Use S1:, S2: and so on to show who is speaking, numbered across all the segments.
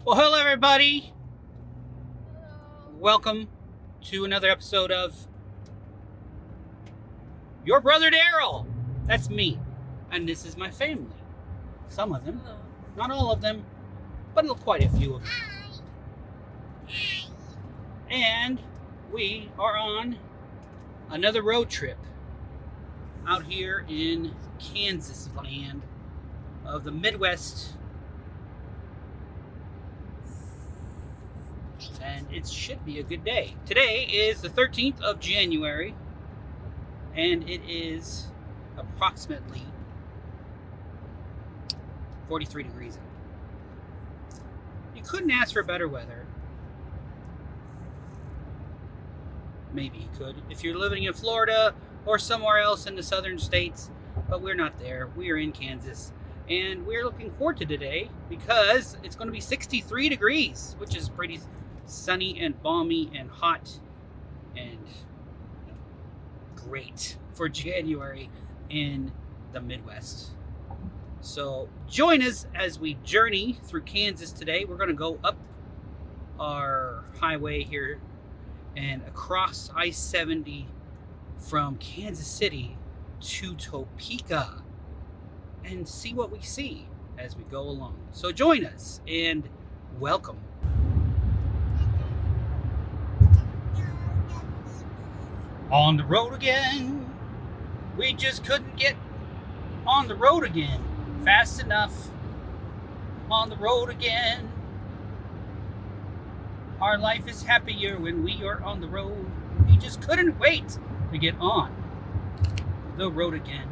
S1: Well, hello everybody. Welcome to another episode of Your Brother Daryl. That's me, and this is my family. Some of them, not all of them, but quite a few of them. And we are on another road trip out here in Kansas land of the Midwest. And it should be a good day. Today is the 13th of January, and it is approximately 43 degrees out. You couldn't ask for better weather. Maybe you could if you're living in Florida or somewhere else in the southern states, but we're not there. We are in Kansas, and we're looking forward to today because it's going to be 63 degrees, which is pretty sunny and balmy and hot and great for January in the Midwest. So join us as we journey through Kansas today. We're going to go up our highway here and across I-70 from Kansas City to Topeka and see what we see as we go along. So join us and welcome. On the road again. We just couldn't get on the road again fast enough. On the road again. Our life is happier when we are on the road. We just couldn't wait to get on the road again.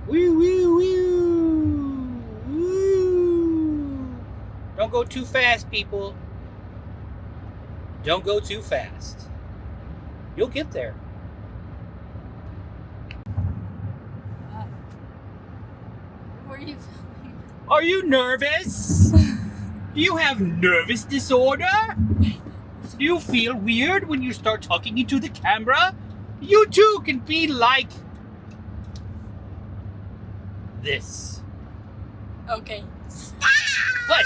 S1: Woo, woo, woo, woo. Don't go too fast, people. Don't go too fast. You'll get there.
S2: What are you filming?
S1: Are you nervous? Do you have nervous disorder? Do you feel weird when you start talking into the camera? You too can be like this.
S2: Okay.
S1: But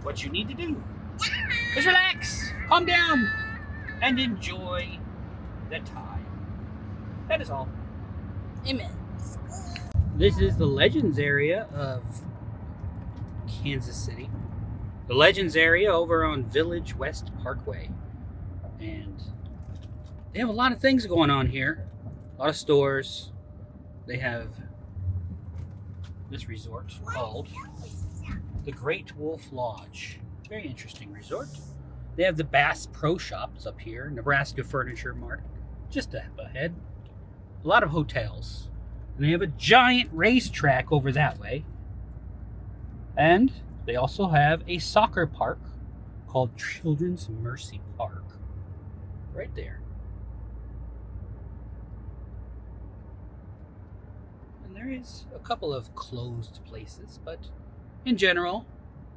S1: what you need to do is relax, calm down, and enjoy the time. That is all.
S2: Amen.
S1: This is the Legends area of Kansas City. The Legends area over on Village West Parkway. And they have a lot of things going on here. A lot of stores. They have this resort called the Great Wolf Lodge. Very interesting resort. They have the Bass Pro Shops up here, Nebraska Furniture Mart, just up ahead. A lot of hotels. And they have a giant racetrack over that way. And they also have a soccer park called Children's Mercy Park. Right there. There is a couple of closed places, but in general,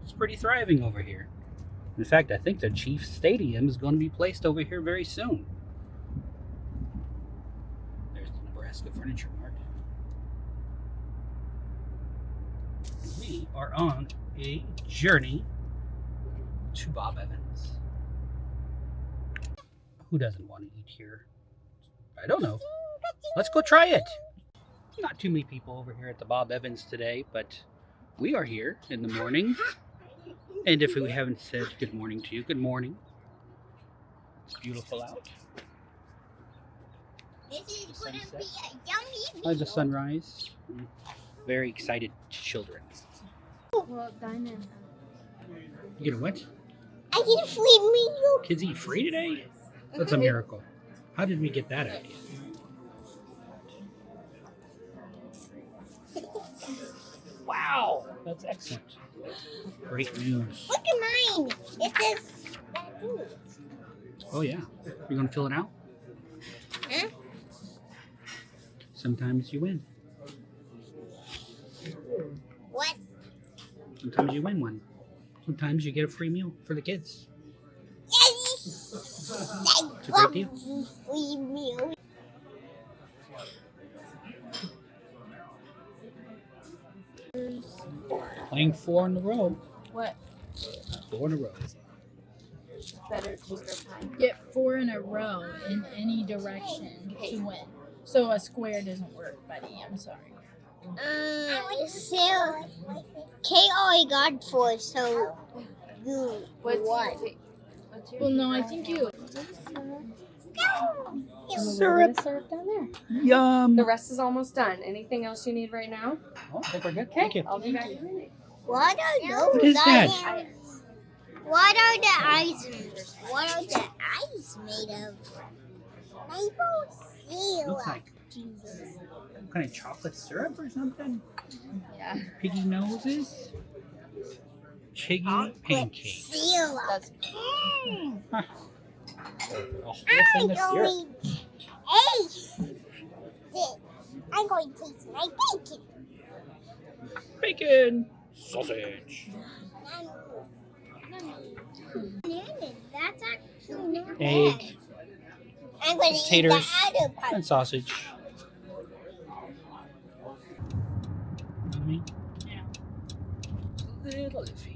S1: it's pretty thriving over here. In fact, I think the Chiefs Stadium is going to be placed over here very soon. There's the Nebraska Furniture Mart. We are on a journey to Bob Evans. Who doesn't want to eat here? I don't know. Let's go try it. Not too many people over here at the Bob Evans today, but we are here in the morning. And if we haven't said good morning to you, good morning. It's beautiful out.
S3: This is
S1: The
S3: going to be
S1: sunset.
S3: a yummy
S1: There's the sunrise. Very excited children.
S2: Well, Dinah.
S1: You get a what?
S3: I get a free meal.
S1: Kids eat free today? That's a miracle. How did we get that idea? Wow, that's excellent. Great news.
S3: Look at mine. It says bamboo.
S1: Oh yeah. You gonna fill it out?
S3: Huh?
S1: Sometimes you win.
S3: What?
S1: Sometimes you win one. Sometimes you get a free meal for the kids.
S3: Yes! Say,
S1: It's a great deal.
S3: free meal.
S1: Playing 4 in a row.
S2: What?
S1: 4 in a row.
S2: Better take your time.
S4: Get 4 in a row in any direction to win. So a square doesn't work, buddy. I'm sorry.
S3: So, Kate already got 4, so you
S2: What's
S3: won.
S4: Well, no, I think you.
S1: Syrup.
S5: Syrup down there.
S1: Yum.
S5: The rest is almost done. Anything else you need right now?
S1: Oh, I think we're good. Thank you.
S5: I'll be back in a minute.
S3: What are those?
S1: What is that?
S3: What are the eyes? What are the eyes made of? Maple syrup.
S1: Looks like some kind of chocolate syrup or something.
S5: Yeah.
S1: Piggy noses. Chiggy pancake.
S3: Syrup.
S5: That's
S1: Huh. A whole
S3: I'm
S1: thing of syrup.
S3: going to taste it. I'm going to taste my bacon.
S1: Bacon. Sausage.
S3: That's actually not
S1: Egg.
S3: bad. I'm going to eat
S1: Taters.
S3: the other part.
S1: And sausage. Yummy.
S4: Yeah.
S1: Little iffy.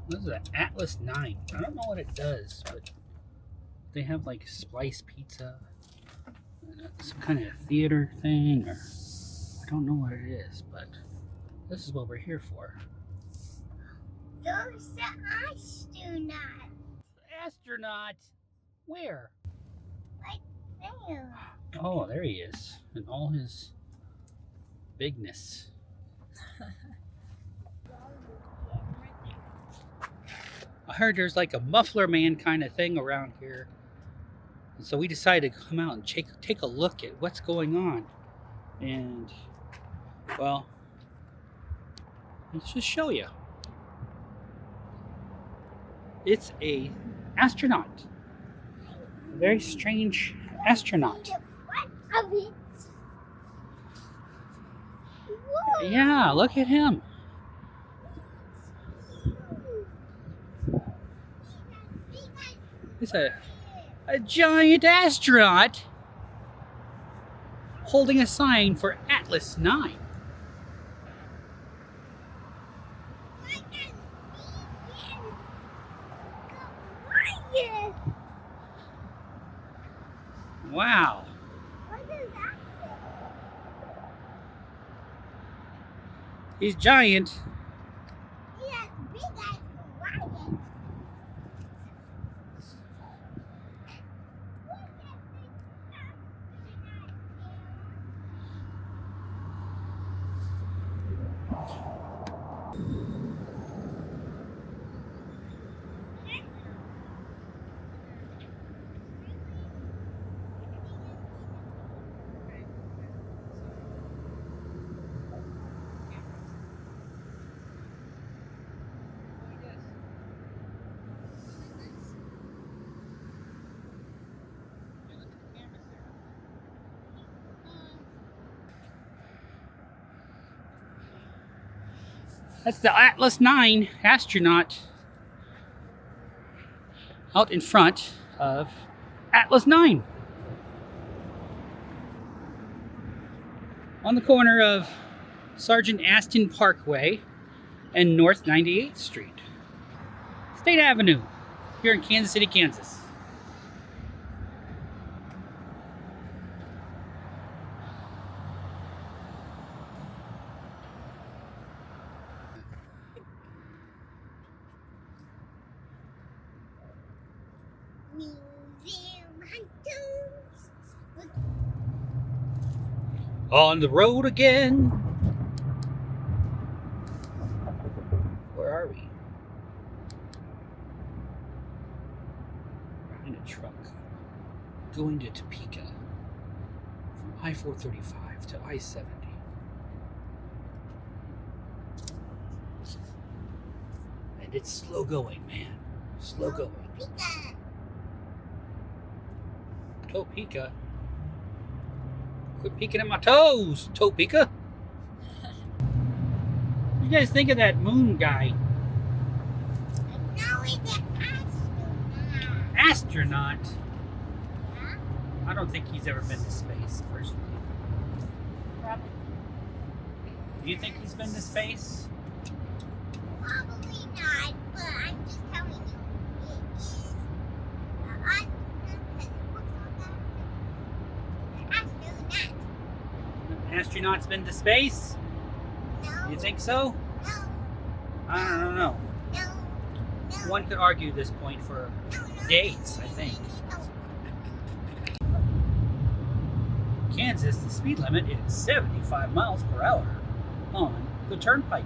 S1: This is an Atlas 9. I don't know what it does, but they have like splice pizza, some kind of theater thing, or I don't know what it is, but this is what we're here for.
S3: Those are astronaut.
S1: Astronaut? Where?
S3: There.
S1: Oh, there he is, in all his bigness. I heard there's like a muffler man kind of thing around here. And so we decided to come out and take a look at what's going on. And, well, let's just show you. It's a astronaut. A very strange astronaut.
S3: What of it? Whoa.
S1: Yeah, look at him. It's a giant astronaut holding a sign for Atlas 9. Wow.
S3: What is that?
S1: He's giant.
S3: He has big eyes for lions.
S1: That's the Atlas 9 astronaut out in front of Atlas 9 on the corner of Sergeant Aston Parkway and North 98th Street. State Avenue here in Kansas City, Kansas.
S3: Museum hunters.
S1: On the road again. Where are we? We're in a truck going to Topeka from I-435 to I-70. And it's slow going, man. Slow going.
S3: Pika.
S1: Topeka. Quit peeking at my toes, Topeka. you guys think of that moon guy?
S3: No, it's an astronaut.
S1: Astronaut.
S3: Yeah?
S1: I don't think he's ever been to space, personally.
S4: Probably.
S1: Do you think he's been to space?
S3: Probably not, but I'm just telling you. It is an astronaut because it looks like that. It's an astronaut.
S1: An astronaut's been to space?
S3: No.
S1: You think so?
S3: No.
S1: I don't know.
S3: No. No.
S1: One could argue this point for
S3: No, no,
S1: days, I think.
S3: no.
S1: Kansas, the speed limit is 75 miles per hour on the turnpike.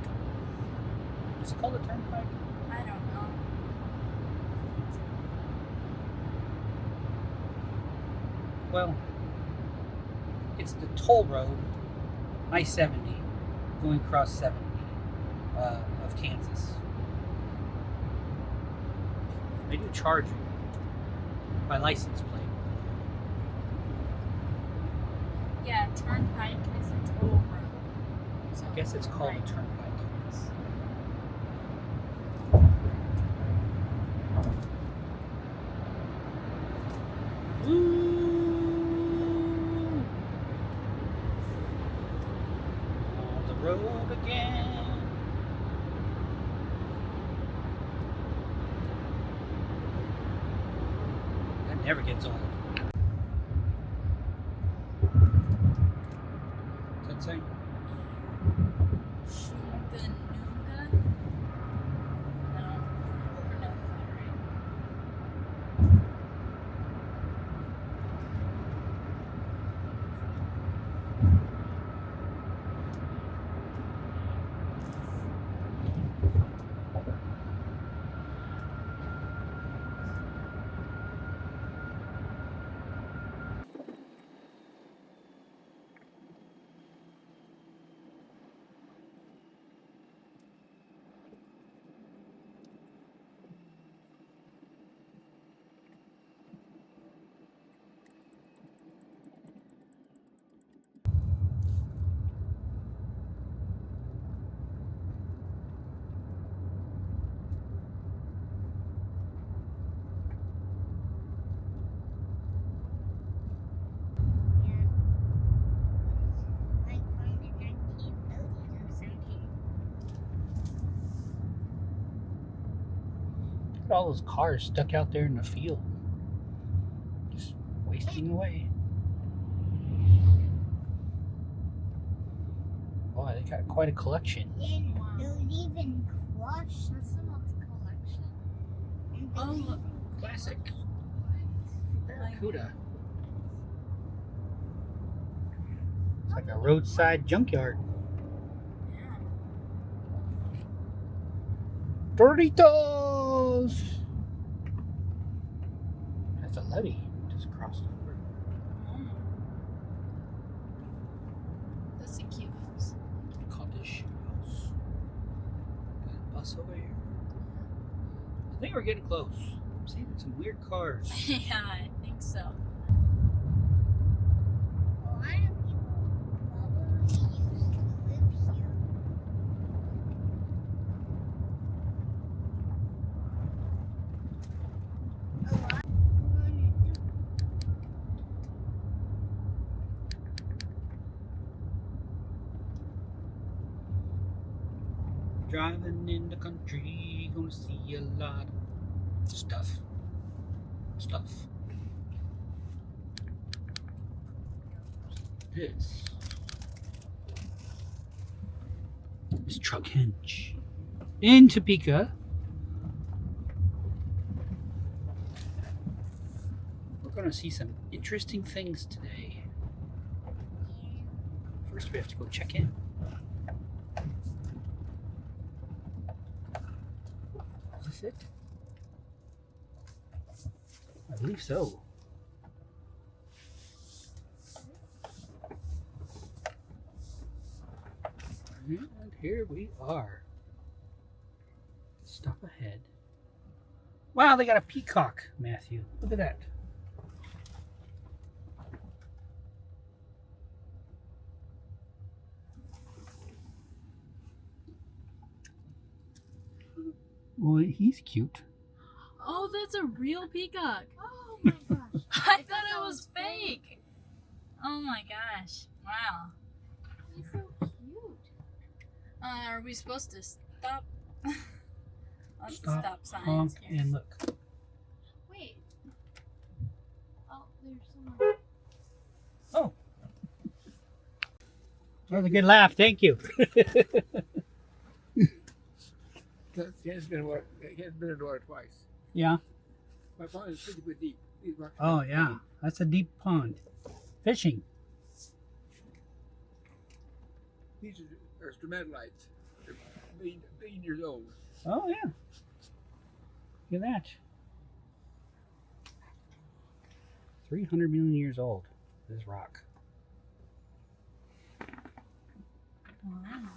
S1: Is it called a turnpike?
S4: I don't know.
S1: Well, it's the toll road, I-70, going across 70 of Kansas. They do charge you by license plate.
S4: Yeah, turnpike is a toll road. So
S1: I guess it's called a
S4: right.
S1: turnpike. Ooh. On the road again. That never gets old. What's that say?
S4: Shunganunga? I don't pronounce that right.
S3: Like from the 1930s or something.
S1: Look at all those cars stuck out there in the field. Just wasting away. Boy, they got quite a collection.
S3: Then there's even crushed
S4: someone's collection.
S3: and
S4: Oh, look.
S1: Classic. Barracuda. It's like a roadside junkyard.
S4: Yeah.
S1: Doritos! That's a levee just crossed over.
S4: Mm. That's a cute house.
S1: Cottage house. Got a bus over here. I think we're getting close. I'm seeing some weird cars.
S4: Yeah, I think so.
S3: a lot of people probably used to live here. A lot of
S1: Driving in the country, gonna see a lot of stuff. This is Truckhenge in Topeka. We're gonna see some interesting things today. First, we have to go check in. Is this it? I believe so. And here we are. Stop ahead. Wow, they got a peacock, Matthew. Look at that. Well, he's cute.
S4: Oh, that's a real peacock.
S2: Oh my gosh.
S4: I thought it was fake. Oh my gosh. Wow.
S2: He's so cute.
S4: Are we supposed to stop? That's the
S1: Stop,
S4: stop sign.
S1: honk, and look.
S2: Wait. Oh, there's someone.
S1: Oh. That was a good laugh. Thank you.
S6: He has been underwater twice.
S1: Yeah.
S6: My pond is pretty good deep. These rocks
S1: Oh,
S6: are
S1: yeah. That's a deep pond. Fishing.
S6: These are stromatolites. They're billion years old.
S1: Oh, yeah. Look at that. 300 million years old, this rock.
S4: Wow.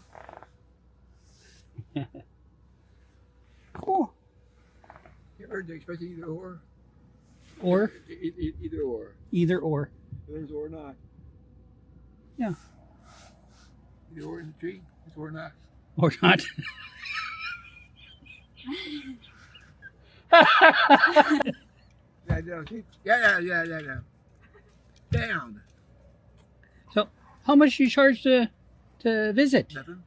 S1: Cool.
S6: You ever expect either or?
S1: Or,
S6: Either or.
S1: either or.
S6: There's or not.
S1: Yeah.
S6: Either or in the tree, it's or not.
S1: Or not.
S6: Yeah. Down.
S1: So, how much do you charge to visit?
S6: Nothing.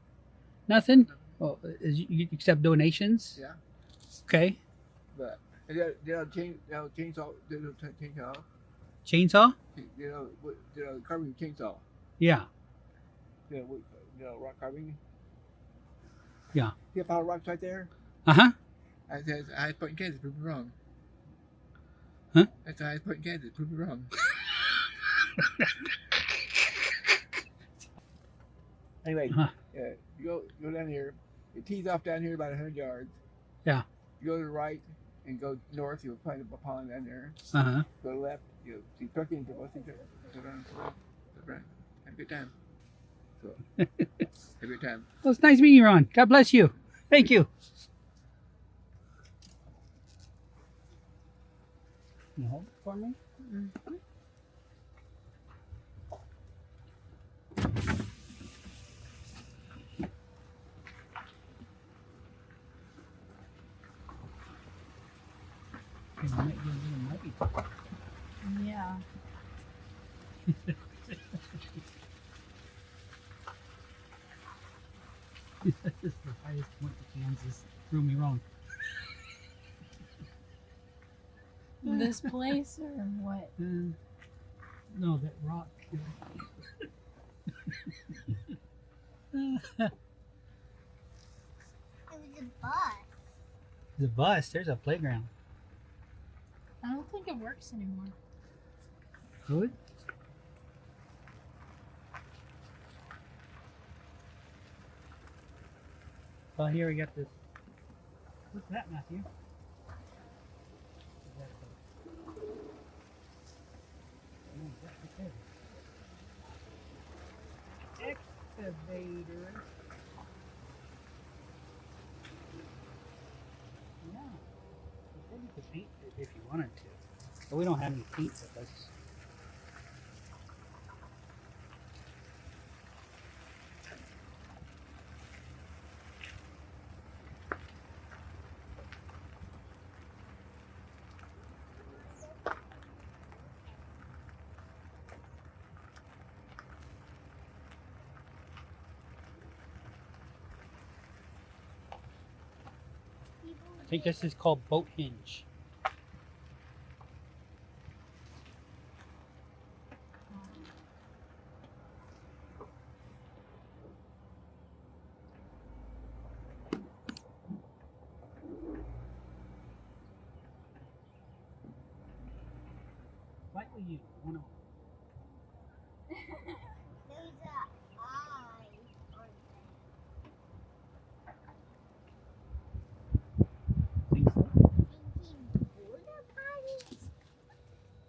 S1: Nothing? Oh, you accept donations?
S6: Yeah.
S1: Okay.
S6: But they'll chainsaw. They'll chainsaw.
S1: Chainsaw?
S6: They'll carving chainsaw.
S1: Yeah.
S6: Rock carving.
S1: Yeah.
S6: See a pile of rocks right there?
S1: Uh-huh.
S6: That's the highest point in Kansas. Prove me wrong.
S1: Huh?
S6: That's the highest point in Kansas. Prove me wrong. Anyway,
S1: Huh.
S6: you go down here. It tees off down here about 100 yards.
S1: Yeah.
S6: You go to the right and go north. You'll find a pond down there.
S1: Uh-huh.
S6: Go to the left. You'll see Truckhenge. Go around. Have a good time. So, have a good time.
S1: Well, it's nice meeting you, Ron. God bless you. Thank you. Can you hold it for me? It might get a little muddy.
S4: Yeah.
S1: This is the highest point in Kansas. Prove me wrong.
S4: This place or what?
S1: No, that rock.
S3: It was a bus.
S1: The bus. There's a playground.
S4: I don't think it works anymore.
S1: Good. Well, here we got this. What's that, Matthew? Excavator. Yeah. You said you could paint it if you wanted to. But we don't have any paint with us. I think this is called boat hinge. Slightly used. One of
S3: There's a eye on
S1: think so.
S3: thinking border potties.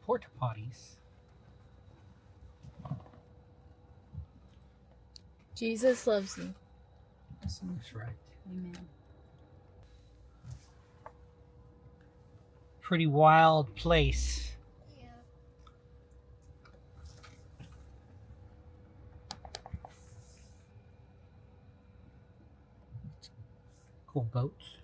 S1: Porta potties.
S4: Jesus loves you.
S1: That's right.
S4: Amen.
S1: Pretty wild place.
S3: Yeah.
S1: Cool boats.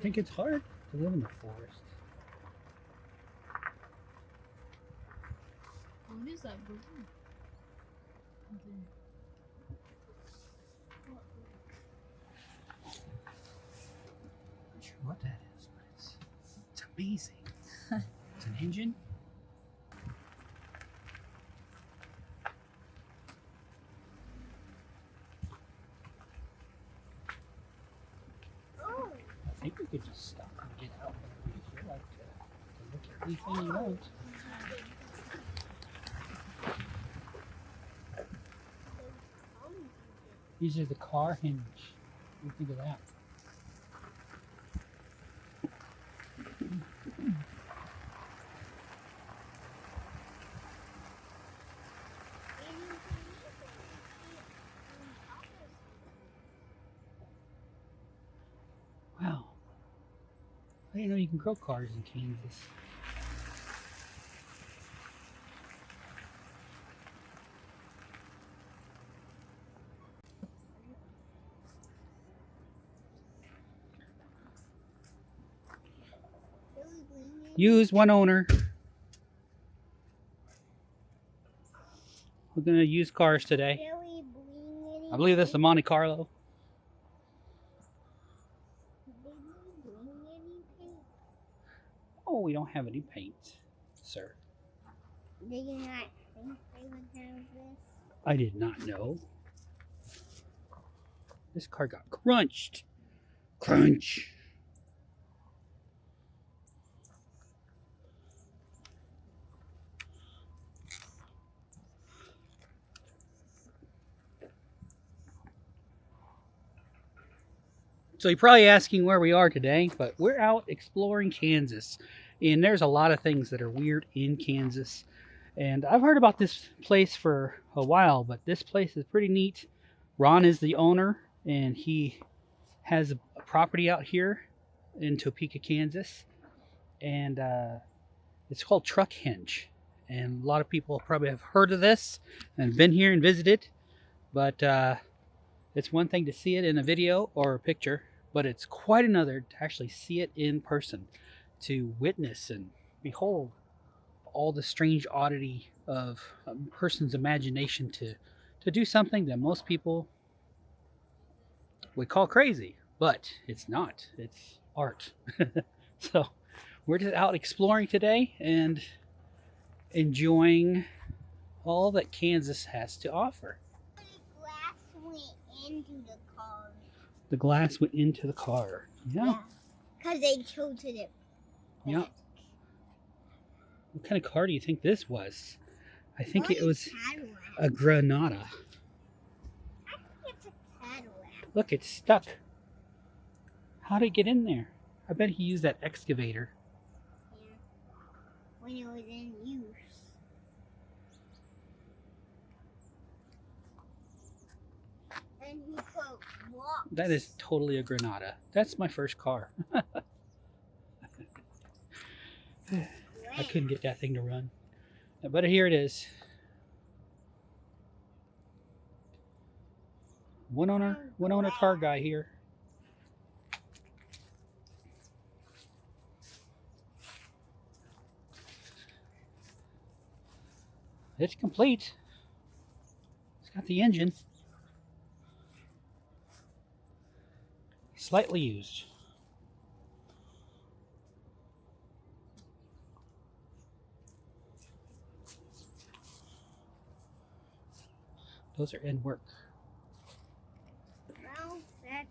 S1: think it's hard to live in the forest.
S4: What is that bird?
S1: Not sure what that is, but it's amazing. It's an engine.
S3: Oh,
S1: I think we could just stop and get out whenever you feel like to look at anything you want. These are the car hinge. What do you think of that? Wow. I didn't know you can grow cars in Kansas. Use one owner. We're gonna use cars today. I believe this is the Monte Carlo. Oh, we don't have any paint, sir.
S3: Did you not think they would have this?
S1: I did not know. This car got crunched. Crunch. So you're probably asking where we are today, but we're out exploring Kansas. And there's a lot of things that are weird in Kansas. And I've heard about this place for a while, but this place is pretty neat. Ron is the owner, and he has a property out here in Topeka, Kansas. And it's called Truckhenge. And a lot of people probably have heard of this and been here and visited. But it's one thing to see it in a video or a picture, but it's quite another to actually see it in person, to witness and behold all the strange oddity of a person's imagination to do something that most people would call crazy, but it's not. It's art. So we're just out exploring today and enjoying all that Kansas has to offer.
S3: The glass went into the car.
S1: The glass went into the car. Yeah.
S3: Because they tilted it.
S1: Yeah.
S3: back.
S1: What kind of car do you think this was? I think it was
S3: Cadillac.
S1: a Granada.
S3: I think it's a Cadillac.
S1: Look, it's stuck. How did it get in there? I bet he used that excavator.
S3: Yeah. When it was in use. And he put blocks.
S1: That is totally a Granada. That's my first car. I couldn't get that thing to run. But here it is. One owner car guy here. It's complete. It's got the engine. Slightly used. Those are in work.
S3: Well, that's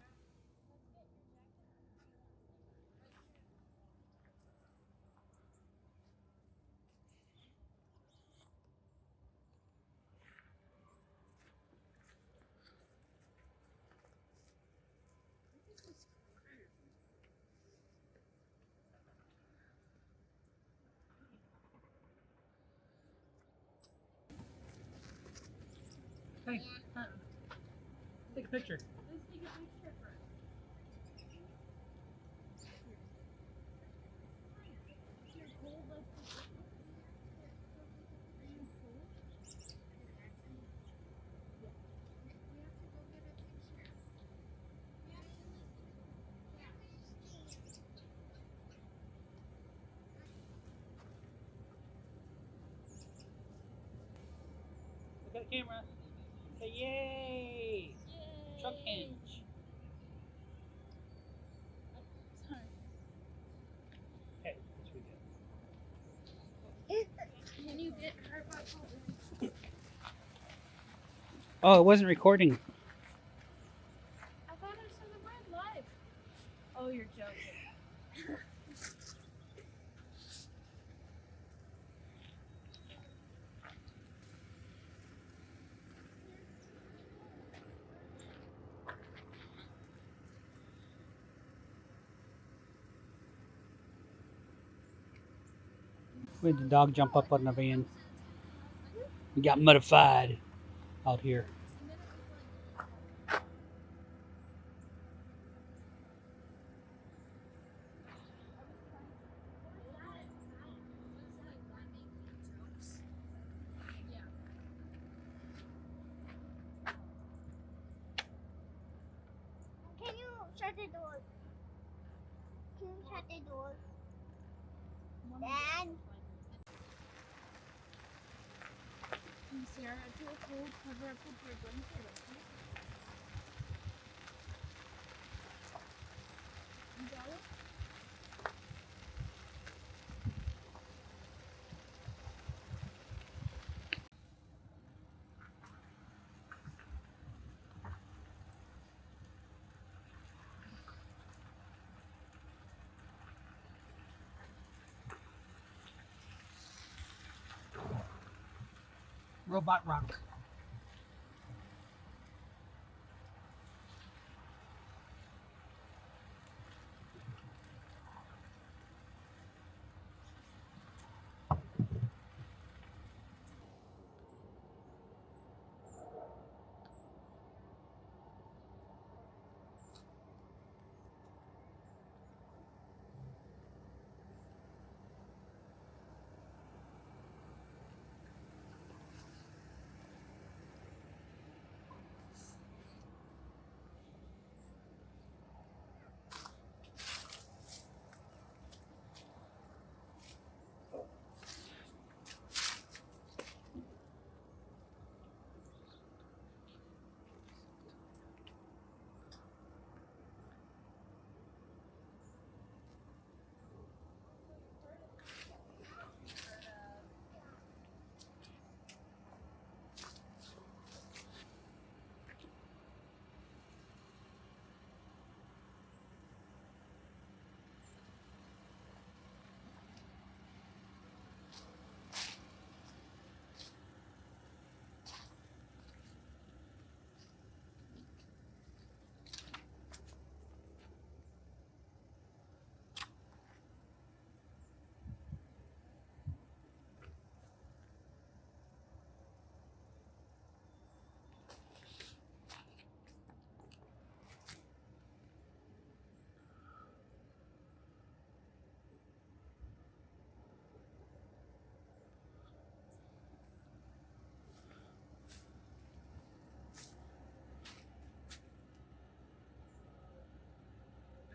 S1: Hey, take a picture. to the camera. Say yay! Truckhenge.
S4: Sorry.
S1: Okay, what we get?
S4: Can you get her bottle?
S1: Oh, it wasn't recording.
S4: I thought I saw the bread live. Oh, you're joking.
S1: We had the dog jump up on the van. We got modified out here.
S3: Can you shut the door? Can you shut the door? Dad?
S4: Sarah, I feel cold. Cover up with your blanket, okay? You got it?
S1: Robot rock.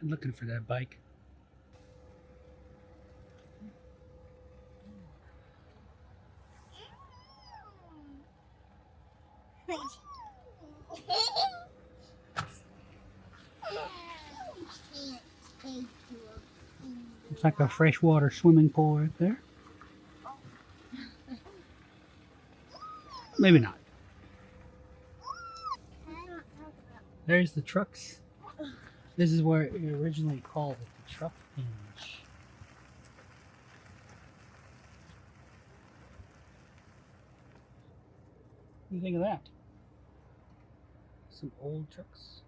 S1: I'm looking for that bike. Looks like a freshwater swimming pool right there. Maybe not. There's the trucks. This is where it originally called it, the Truckhenge. What do you think of that? Some old trucks.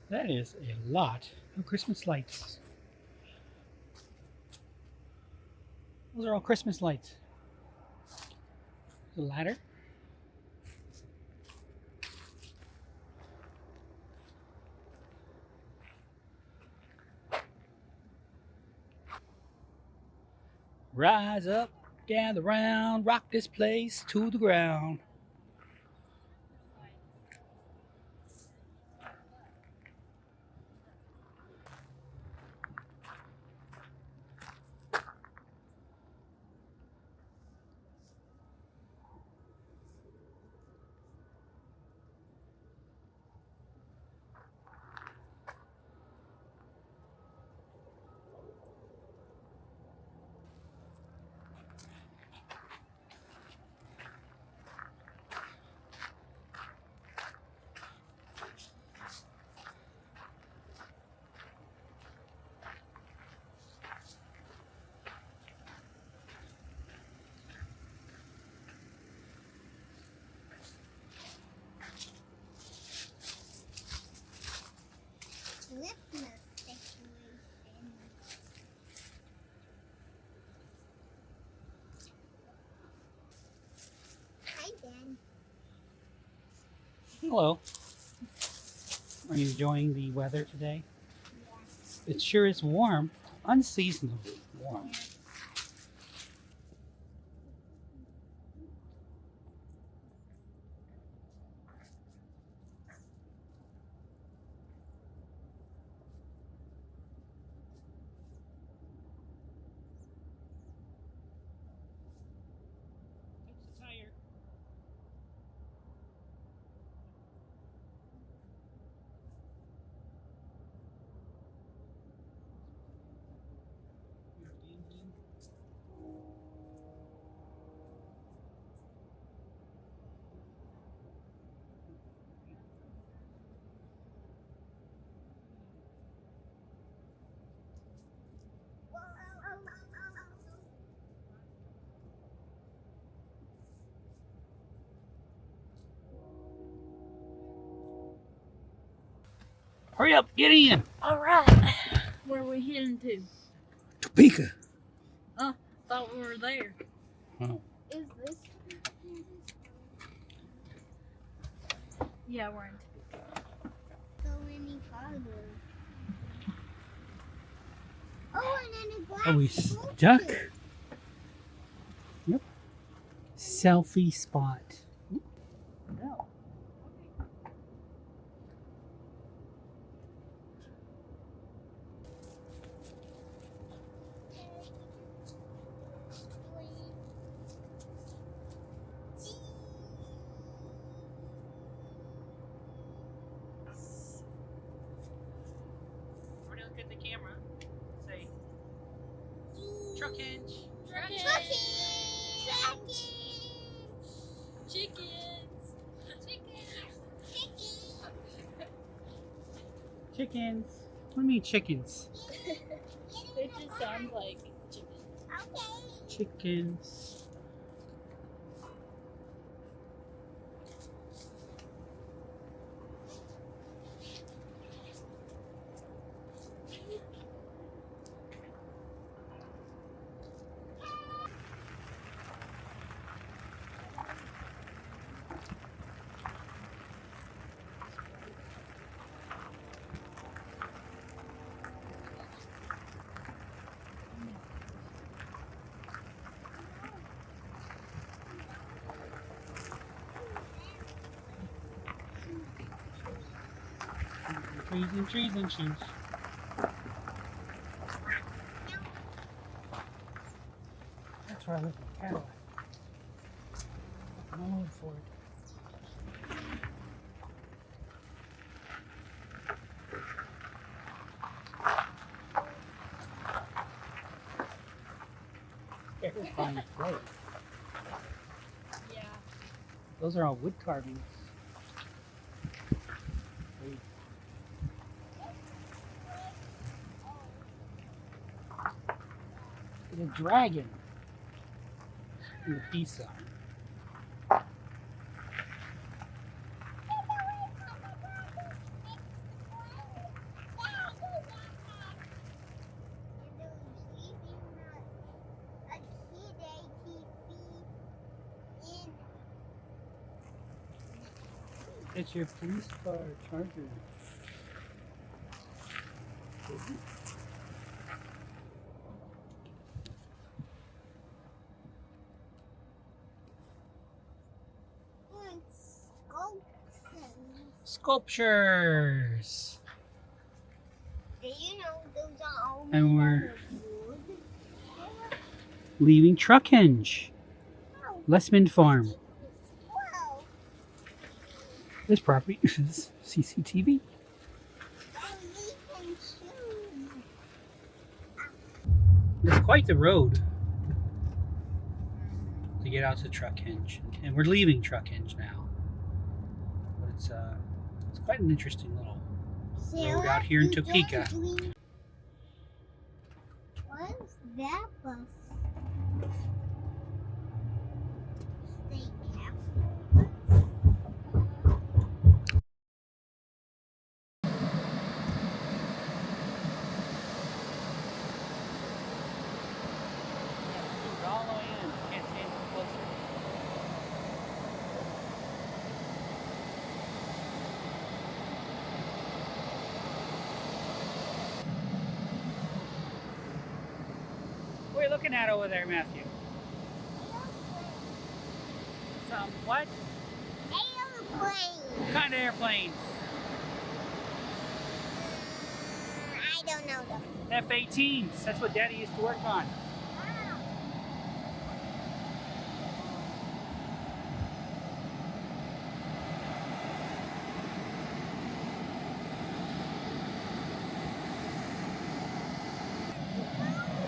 S1: That is a lot of Christmas lights. Those are all Christmas lights. The ladder. Rise up, gather round, rock this place to the ground.
S3: Christmas decoration. Hi, Dan.
S1: Hello. Are you enjoying the weather today? It sure is warm, unseasonably warm. Hurry up, get in!
S4: All right. Where are we heading to?
S1: Topeka.
S4: Thought we were there.
S1: Oh.
S2: Is this?
S4: Yeah, we're in.
S3: Go any farther. Oh, and then a glass.
S1: Are we stuck? Yep. Selfie spot.
S4: No.
S1: Look at the camera. Say, Truckhenge.
S4: Chickens.
S1: Chickens. What do you mean chickens?
S4: It just sounds like chicken.
S1: Chickens. Trees and shoes. That's where I live in Cadillac. I'm all over for it. Terrifying place.
S4: Yeah.
S1: Those are all wood carvings. The dragon and the peace sign. It's your police car charger.
S3: It's sculptures.
S1: Sculptures.
S3: Do you know those are all
S1: And
S3: made
S1: we're
S3: out of wood?
S1: leaving Truckhenge,
S3: Oh,
S1: Lessman Farm.
S3: wow.
S1: This property is CCTV.
S3: Oh, you can choose.
S1: It's quite the road to get out to Truckhenge, and we're leaving Truckhenge now. But it's quite an interesting little road out here in
S3: you
S1: Topeka.
S3: don't dream- What is that bus? Stay careful.
S1: All the way in. Can't see anything closer. What are you looking at over there, Matthew? Some what?
S3: Airplane.
S1: What kind of airplanes?
S3: I don't know them.
S1: F-18s. That's what Daddy used to work on.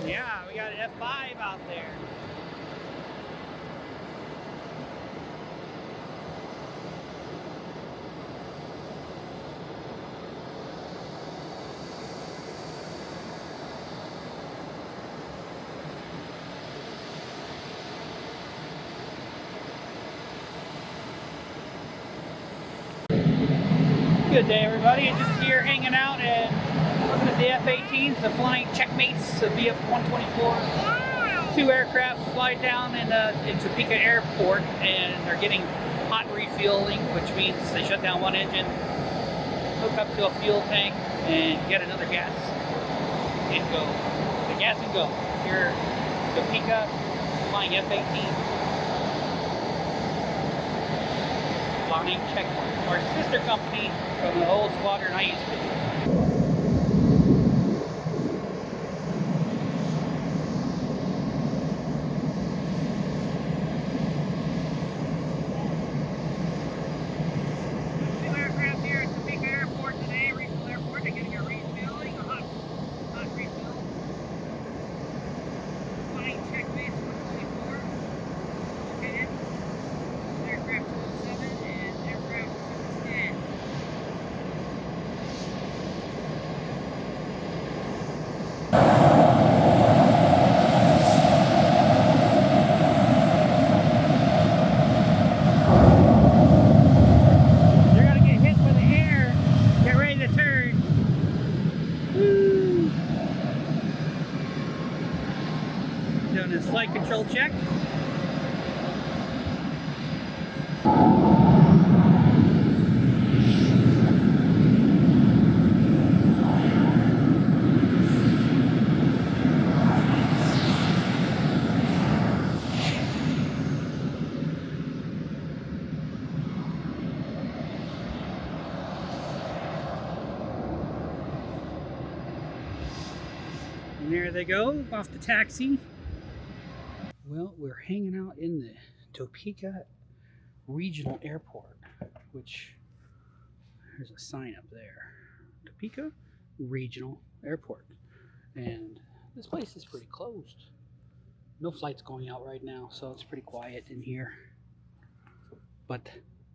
S1: Yeah, we got an F-5 out there. Good day, everybody. Just here hanging out and looking at the F-18s, the flying checkmates, the VF-124. Two aircraft fly down in Topeka Airport, and they're getting hot refueling, which means they shut down one engine, hook up to a fuel tank, and get another gas and go. The gas and go. Here, Topeka, flying F-18. Flying checkpoint. Our sister company from the old squadron I used to be. Two aircraft here at Topeka Airport today, Regional Airport. They're getting a refueling, a hot refuel. Flying checkmates 124. Okay. Aircraft 207 and aircraft 210. You're gonna get hit with the air. Get ready to turn. Woo. Doing a flight control check. And there they go, off the taxi. Well, we're hanging out in the Topeka Regional Airport, which there's a sign up there. Topeka Regional Airport. And this place is pretty closed. No flights going out right now, so it's pretty quiet in here. But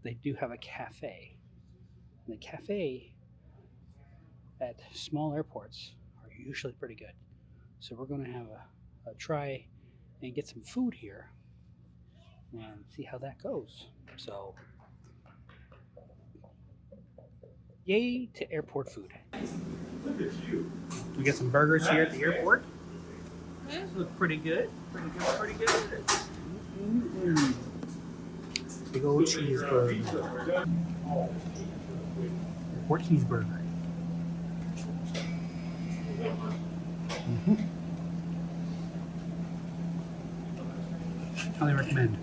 S1: they do have a cafe. And the cafe at small airports are usually pretty good. So we're going to have a try and get some food here and see how that goes. So, yay to airport food.
S7: Look at you.
S1: We got some burgers here at the airport. Look pretty good. Pretty good. Big old cheeseburger. Or cheeseburger. Highly recommend.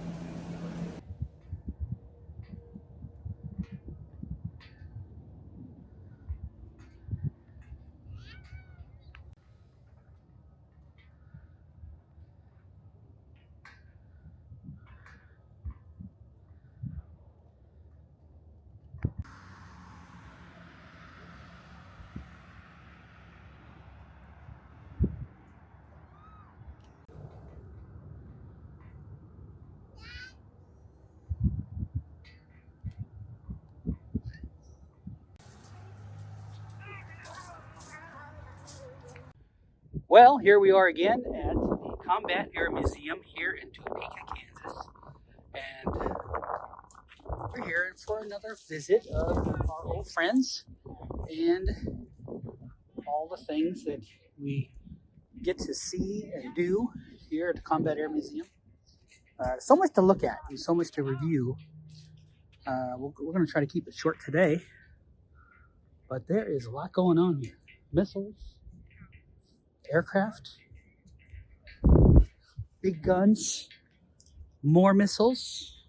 S1: Well, here we are again at the Combat Air Museum here in Topeka, Kansas. And we're here for another visit of our old friends and all the things that we get to see and do here at the Combat Air Museum. So much to look at and so much to review. We're going to try to keep it short today, but there is a lot going on here. Missiles, aircraft, big guns, more missiles,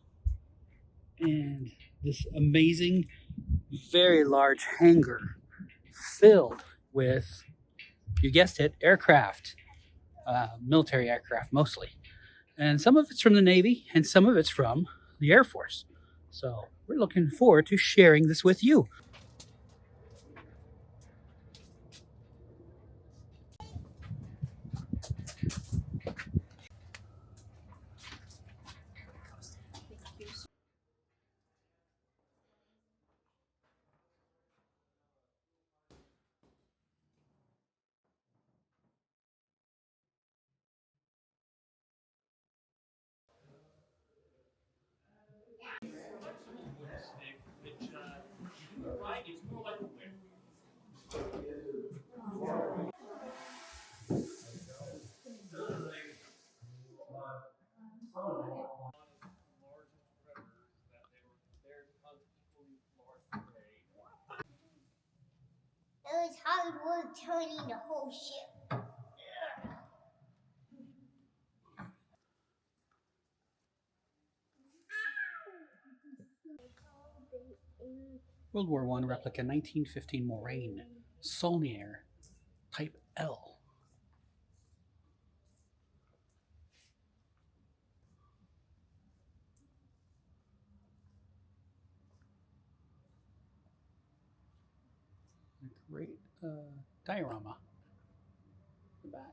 S1: and this amazing, very large hangar filled with, you guessed it, aircraft, military aircraft mostly. And some of it's from the Navy and some of it's from the Air Force. So we're looking forward to sharing this with you.
S3: It was hard work turning the whole ship.
S1: World War I replica 1915 Moraine Saulnier Type L. A great diorama in the back.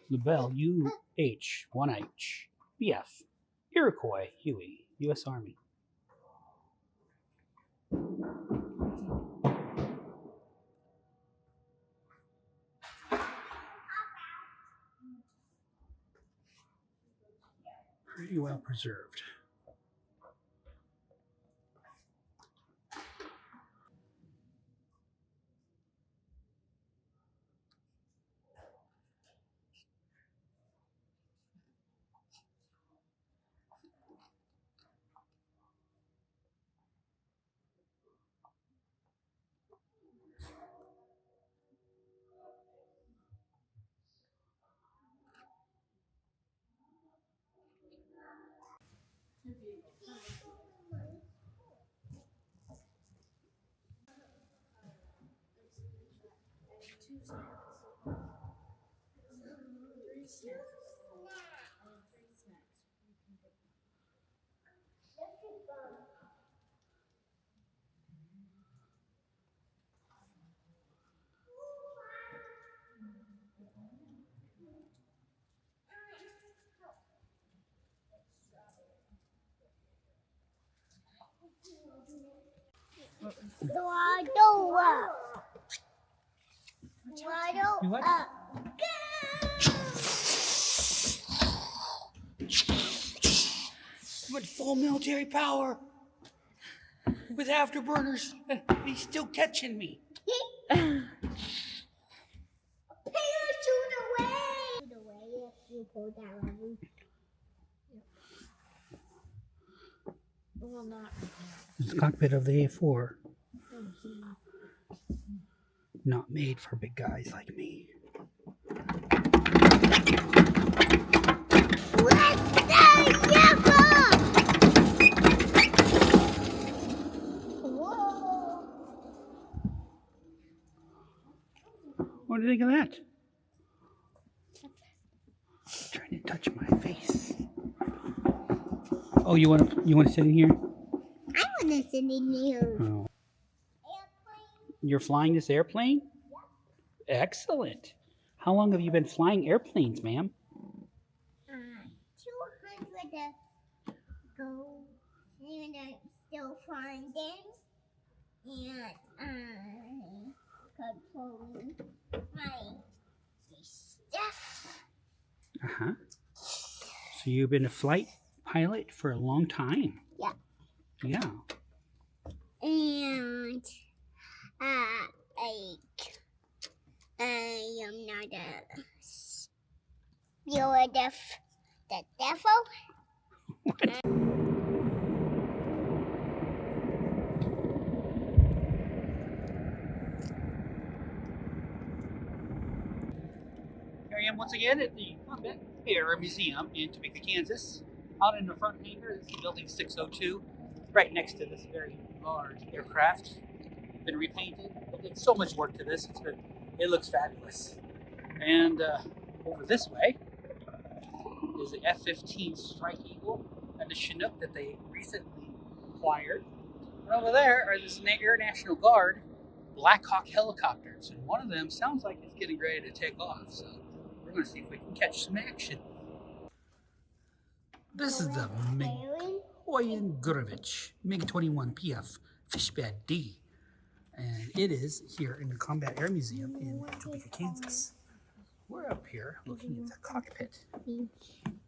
S1: The Bell UH-1H BF Iroquois Huey U.S. Army. Pretty well preserved.
S3: Waddle up. Waddle
S1: You what?
S3: up.
S1: With full military power, with afterburners, and he's still catching me.
S3: Parachute away. If you go down.
S4: Well, not right
S1: It's the cockpit of the A4. Not made for big guys like me.
S3: What's the yellow? Whoa.
S1: What do you think of that? Trying to touch my face. Oh, you want to sit in here?
S3: I want to sit in here.
S1: Oh.
S3: Airplane.
S1: You're flying this airplane? Excellent. How long have you been flying airplanes, ma'am?
S3: 200 ago, and I'm still flying them, and controlling my stuff.
S1: Uh-huh. So you've been a flight pilot for a long time.
S3: Yeah.
S1: Yeah.
S3: And I am not you're the devil.
S1: Here I am once again at the Combat Air Museum in Topeka, Kansas. Out in the front hangar is Building 602, right next to this very large aircraft. Been repainted. They did so much work to this. It looks fabulous. And over this way is the F-15 Strike Eagle and the Chinook that they recently acquired. And over there are this Air National Guard Black Hawk helicopters, and one of them sounds like it's getting ready to take off. So we're going to see if we can catch some action. This is the Hawaiian Gurevich MiG-21 PF Fishbed D, and it is here in the Combat Air Museum in Topeka, Kansas. We're up here looking at the cockpit to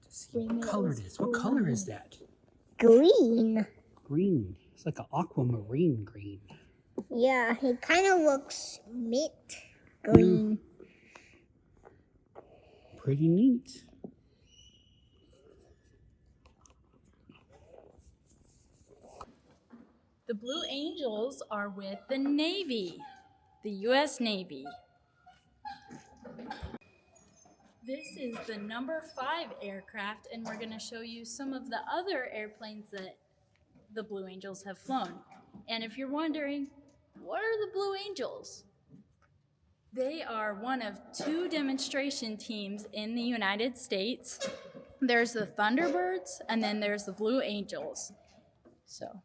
S1: see what color it is. What color is that?
S3: Green.
S1: Green. It's like an aquamarine green.
S3: Yeah, it kind of looks mint green.
S1: Pretty neat.
S4: The Blue Angels are with the Navy, the U.S. Navy. This is the number 5 aircraft, and we're going to show you some of the other airplanes that the Blue Angels have flown. And if you're wondering, what are the Blue Angels? They are one of 2 demonstration teams in the United States. There's the Thunderbirds, and then there's the Blue Angels. So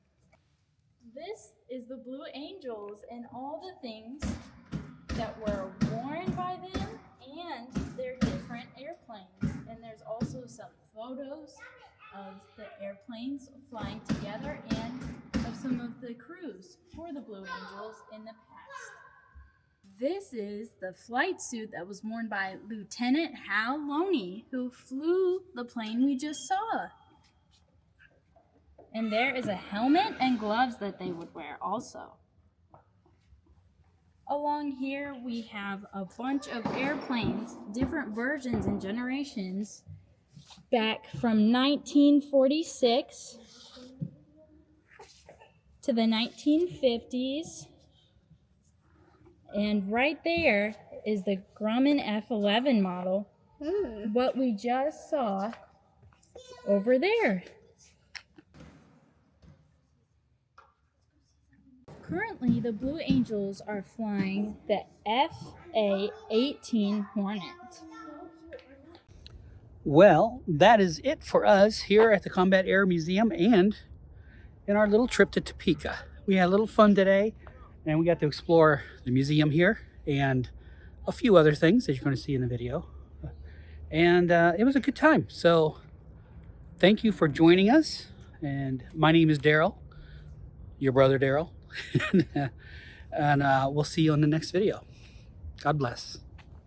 S4: this is the Blue Angels and all the things that were worn by them and their different airplanes. And there's also some photos of the airplanes flying together and of some of the crews for the Blue Angels in the past. This is the flight suit that was worn by Lieutenant Hal Loney, who flew the plane we just saw. And there is a helmet and gloves that they would wear also. Along here we have a bunch of airplanes, different versions and generations, back from 1946 to the 1950s. And right there is the Grumman F-11 model, what we just saw over there. Currently, the Blue Angels are flying the FA-18 Hornet.
S1: Well, that is it for us here at the Combat Air Museum and in our little trip to Topeka. We had a little fun today, and we got to explore the museum here and a few other things that you're going to see in the video. And it was a good time. So thank you for joining us. And my name is Daryl, your brother Daryl. And we'll see you on the next video. God bless.